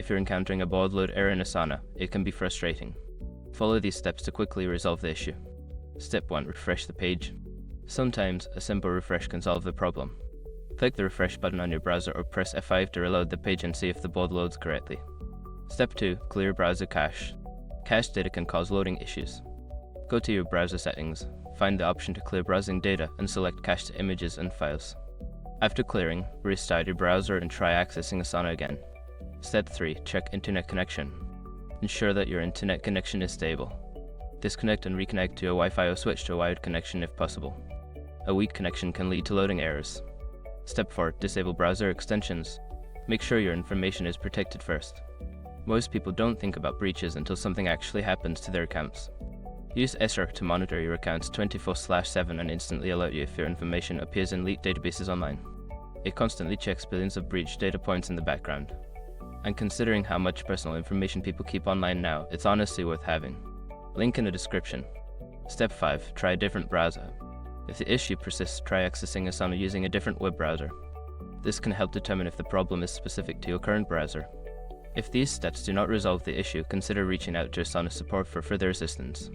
If you're encountering a baud load error in Asana, it can be frustrating. Follow these steps to quickly resolve the issue. Step 1. Refresh the page. Sometimes, a simple refresh can solve the problem. Click the refresh button on your browser or press F5 to reload the page and see if the baud loads correctly. Step 2. Clear browser cache. Cache data can cause loading issues. Go to your browser settings, find the option to clear browsing data and select cached images and files. After clearing, restart your browser and try accessing Asana again. Step 3. Check internet connection. Ensure that your internet connection is stable. Disconnect and reconnect to a Wi-Fi or switch to a wired connection if possible. A weak connection can lead to loading errors. Step 4. Disable browser extensions. Make sure your information is protected first. Most people don't think about breaches until something actually happens to their accounts. Use Asana to monitor your accounts 24/7 and instantly alert you if your information appears in leaked databases online. It constantly checks billions of breached data points in the background. And considering how much personal information people keep online now, it's honestly worth having. Link in the description. Step 5. Try a different browser. If the issue persists, try accessing Asana using a different web browser. This can help determine if the problem is specific to your current browser. If these steps do not resolve the issue, consider reaching out to Asana support for further assistance.